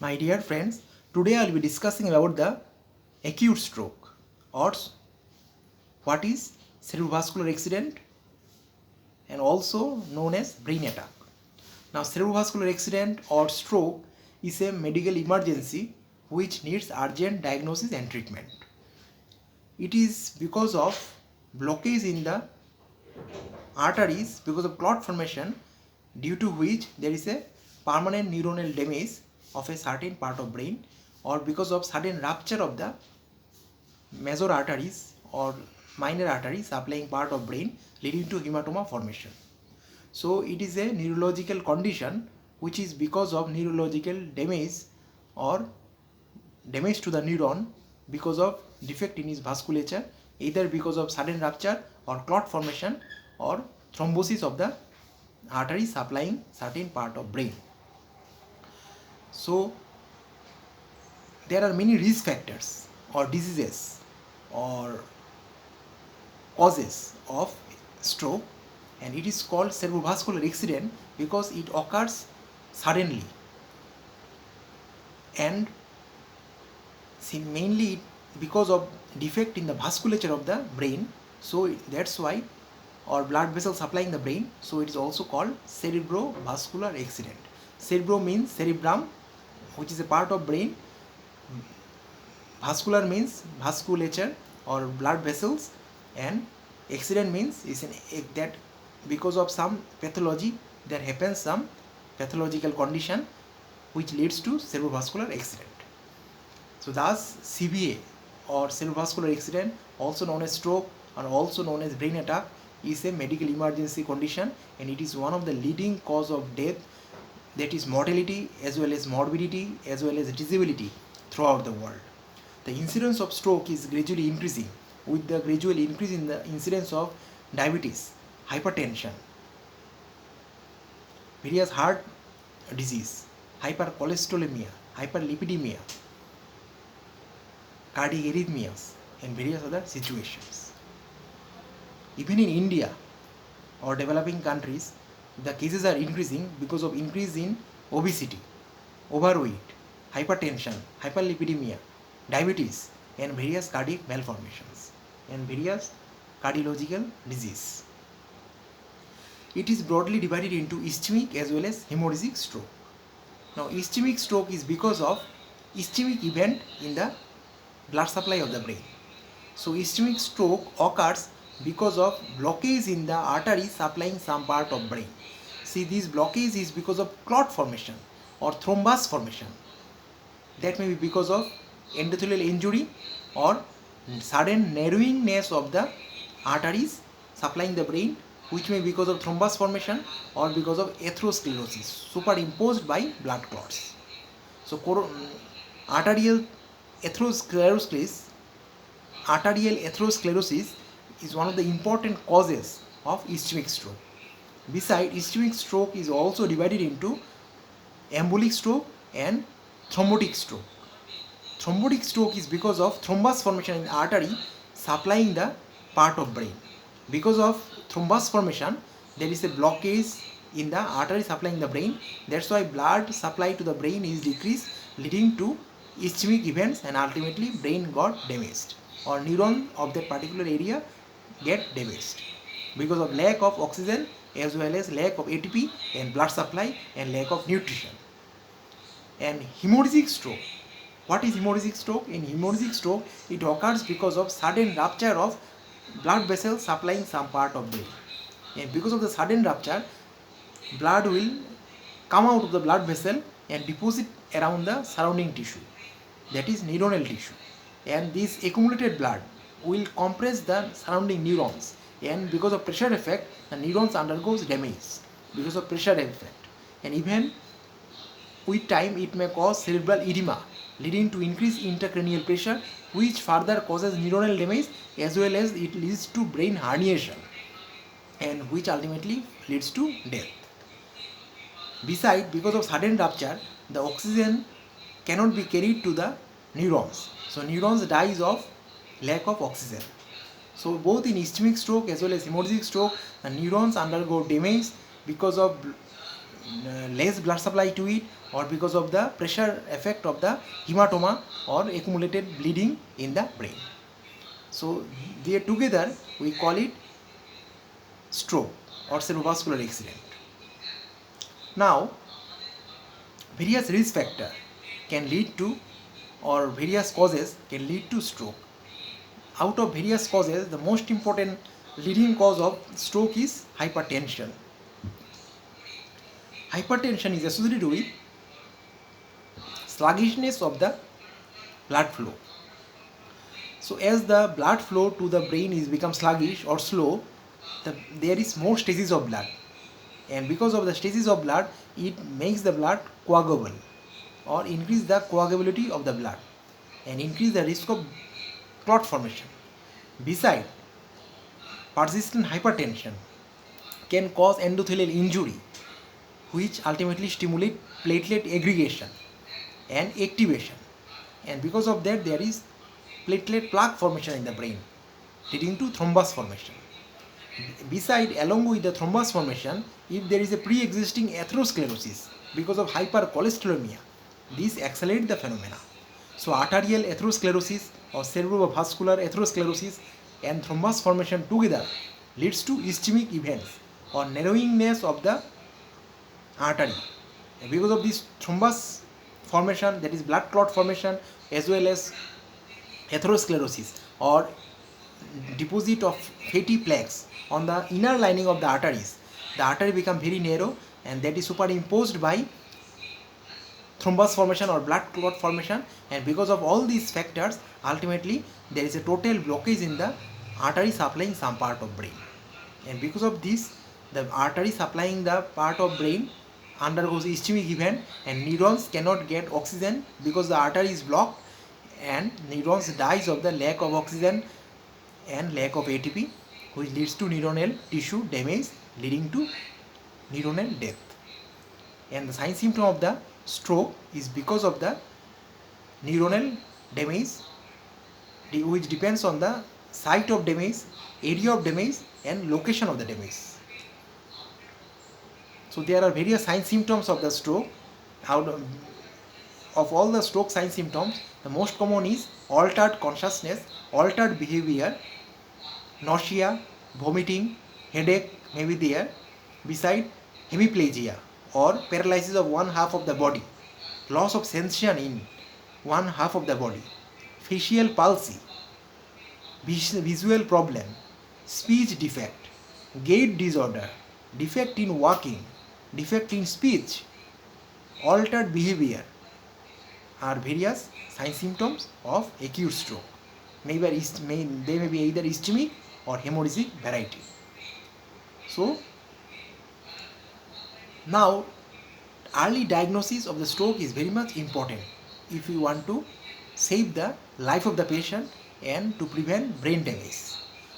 My dear friends, today I will be discussing about the acute stroke or what is cerebrovascular accident and also known as brain attack. Now, cerebrovascular accident or stroke is a medical emergency which needs urgent diagnosis and treatment. It is because of blockage in the arteries because of clot formation, due to which there is a permanent neuronal damage of a certain part of brain, or because of sudden rupture of the major arteries or minor arteries supplying part of brain, leading to hematoma formation. So it is a neurological condition which is because of neurological damage or damage to the neuron because of defect in its vasculature, either because of sudden rupture or clot formation or thrombosis of the artery supplying certain part of brain. So there are many risk factors or diseases or causes of stroke, and it is called cerebrovascular accident because it occurs suddenly and mainly because of defect in the vasculature of the brain. So that's why, or blood vessel supplying the brain, so it is also called cerebrovascular accident. Cerebro means cerebrum, which is a part of brain. Vascular means vasculature or blood vessels, and accident means is that because of some pathology there happens some pathological condition which leads to cerebrovascular accident. So thus CVA or cerebrovascular accident, also known as stroke and also known as brain attack, is a medical emergency condition, and it is one of the leading cause of death, that is mortality as well as morbidity as well as disability throughout the world. The incidence of stroke is gradually increasing with the gradual increase in the incidence of diabetes, hypertension, various heart disease, hypercholesterolemia, hyperlipidemia, cardiac arrhythmias, and various other situations. Even in India or developing countries, the cases are increasing because of increase in obesity, overweight, hypertension, hyperlipidemia, diabetes, and various cardiac malformations and various cardiological disease. It is broadly divided into ischemic as well as hemorrhagic stroke. Now, ischemic stroke is because of ischemic event in the blood supply of the brain. So ischemic stroke occurs because of blockage in the artery supplying some part of brain. See, this blockage is because of clot formation or thrombus formation. That may be because of endothelial injury or sudden narrowingness of the arteries supplying the brain, which may be because of thrombus formation or because of atherosclerosis superimposed by blood clots. So arterial atherosclerosis is one of the important causes of ischemic stroke. Besides, ischemic stroke is also divided into embolic stroke and thrombotic stroke. Thrombotic stroke is because of thrombus formation in the artery supplying the part of brain. Because of thrombus formation, there is a blockage in the artery supplying the brain. That's why blood supply to the brain is decreased, leading to ischemic events, and ultimately brain got damaged or neuron of that particular area get damaged because of lack of oxygen as well as lack of ATP and blood supply and lack of nutrition. And hemorrhagic stroke. What is hemorrhagic stroke? In hemorrhagic stroke, it occurs because of sudden rupture of blood vessels supplying some part of brain. And because of the sudden rupture, blood will come out of the blood vessel and deposit around the surrounding tissue, that is neuronal tissue, and this accumulated blood will compress the surrounding neurons, and because of pressure effect the neurons undergoes damage because of pressure effect, and even with time it may cause cerebral edema leading to increased intracranial pressure, which further causes neuronal damage as well as it leads to brain herniation, and which ultimately leads to death. Besides, because of sudden rupture, the oxygen cannot be carried to the neurons. So neurons dies of lack of oxygen. So both in ischemic stroke as well as hemorrhagic stroke, the neurons undergo damage because of less blood supply to it, or because of the pressure effect of the hematoma or accumulated bleeding in the brain. So they together we call it stroke or cerebrovascular accident. Now, various risk factor can lead to, or various causes can lead to stroke. Out of various causes, the most important leading cause of stroke is hypertension. Hypertension is associated with sluggishness of the blood flow. So as the blood flow to the brain is become sluggish or slow, there is more stasis of blood, and because of the stasis of blood, it makes the blood coagulable or increase the coagulability of the blood and increase the risk of clot formation. Besides, persistent hypertension can cause endothelial injury, which ultimately stimulate platelet aggregation and activation, and because of that there is platelet plaque formation in the brain, leading to thrombus formation. Beside, along with the thrombus formation, if there is a pre-existing atherosclerosis because of hypercholesterolemia, this accelerates the phenomena. So arterial atherosclerosis or cerebrovascular atherosclerosis and thrombus formation together leads to ischemic events or narrowingness of the artery. And because of this thrombus formation, that is blood clot formation, as well as atherosclerosis or deposit of fatty plaques on the inner lining of the arteries, the artery become very narrow, and that is superimposed by thrombus formation or blood clot formation, and because of all these factors, ultimately there is a total blockage in the artery supplying some part of brain, and because of this, the artery supplying the part of brain undergoes ischemic event, and neurons cannot get oxygen because the artery is blocked, and neurons dies of the lack of oxygen and lack of ATP, which leads to neuronal tissue damage, leading to neuronal death. And the sign symptom of the stroke is because of the neuronal damage, which depends on the site of damage, area of damage, and location of the damage. So there are various sign symptoms of the stroke. Out of all the stroke sign symptoms, the most common is altered consciousness, altered behavior, nausea, vomiting, headache may be there. Beside, hemiplegia or paralysis of one half of the body, loss of sensation in one half of the body, facial palsy, visual problem, speech defect, gait disorder, defect in walking, defect in speech, altered behavior are various sign symptoms of acute stroke. They may be either ischemic or hemorrhagic variety. So now, early diagnosis of the stroke is very much important if we want to save the life of the patient and to prevent brain damage.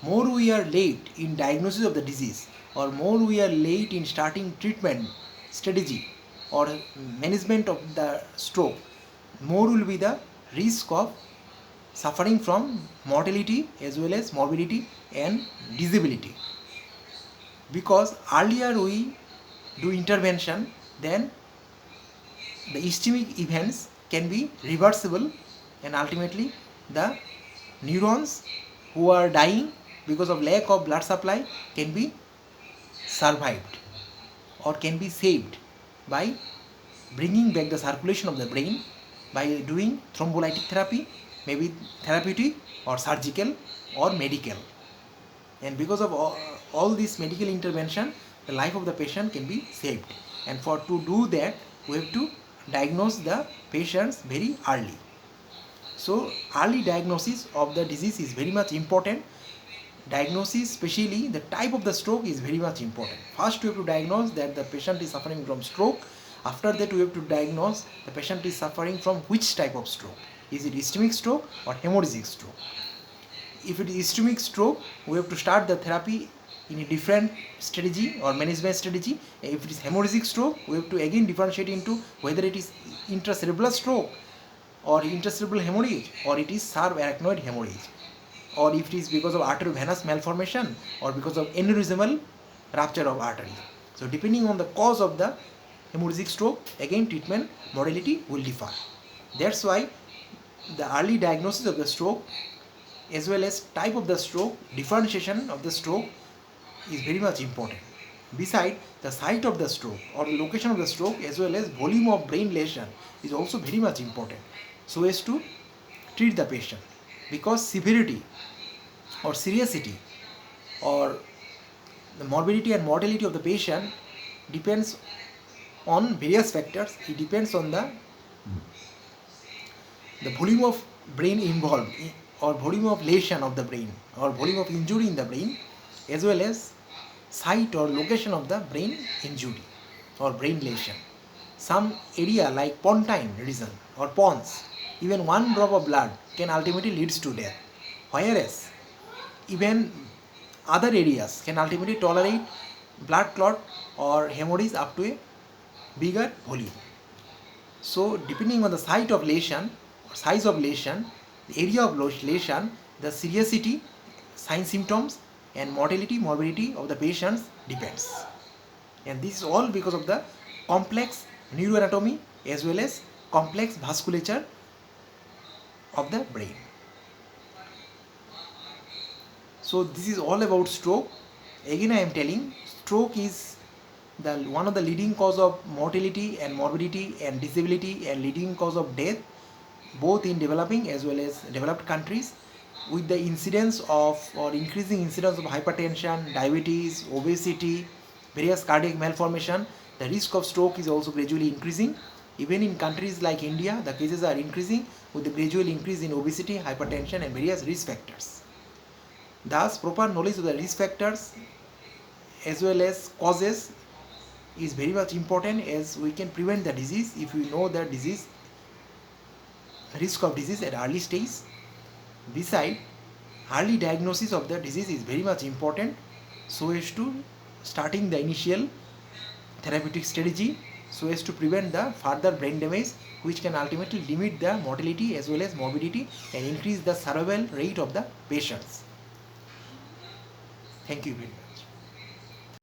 More we are late in diagnosis of the disease, or more we are late in starting treatment strategy or management of the stroke, more will be the risk of suffering from mortality as well as morbidity and disability. Because earlier we do intervention, then the ischemic events can be reversible, and ultimately the neurons who are dying because of lack of blood supply can be survived or can be saved by bringing back the circulation of the brain by doing thrombolytic therapy, maybe therapeutic or surgical or medical. And because of all this medical intervention, the life of the patient can be saved. And to do that, we have to diagnose the patients very early. So early diagnosis of the disease is very much important. Diagnosis, especially the type of the stroke, is very much important. First we have to diagnose that the patient is suffering from stroke. After that we have to diagnose the patient is suffering from which type of stroke. Is it ischemic stroke or hemorrhagic stroke? If it is ischemic stroke, we have to start the therapy in a different strategy or management strategy. If it is hemorrhagic stroke, we have to again differentiate into whether it is intracerebral stroke or intracerebral hemorrhage, or it is subarachnoid hemorrhage, or if it is because of arteriovenous malformation or because of aneurysmal rupture of artery. So depending on the cause of the hemorrhagic stroke, again treatment modality will differ. That's why the early diagnosis of the stroke as well as type of the stroke, differentiation of the stroke is very much important. Besides, the site of the stroke or the location of the stroke as well as volume of brain lesion is also very much important so as to treat the patient, because severity or seriousity or the morbidity and mortality of the patient depends on various factors. It depends on the volume of brain involved or volume of lesion of the brain or volume of injury in the brain as well as site or location of the brain injury or brain lesion. Some area like pontine region or pons, even one drop of blood can ultimately leads to death, whereas even other areas can ultimately tolerate blood clot or hemorrhage up to a bigger volume. So depending on the site of lesion or size of lesion, the area of lesion, the seriousity, sign symptoms and mortality, morbidity of the patients depends. And this is all because of the complex neuroanatomy as well as complex vasculature of the brain. So this is all about stroke. Again I am telling, stroke is one of the leading cause of mortality and morbidity and disability and leading cause of death both in developing as well as developed countries, with the incidence of or increasing incidence of hypertension, diabetes, obesity, various cardiac malformation. The risk of stroke is also gradually increasing. Even in countries like India, the cases are increasing with the gradual increase in obesity, hypertension and various risk factors. Thus, proper knowledge of the risk factors as well as causes is very much important, as we can prevent the disease if we know the disease, risk of disease at early stage. Besides, early diagnosis of the disease is very much important so as to starting the initial therapeutic strategy so as to prevent the further brain damage, which can ultimately limit the mortality as well as morbidity and increase the survival rate of the patients. Thank you very much.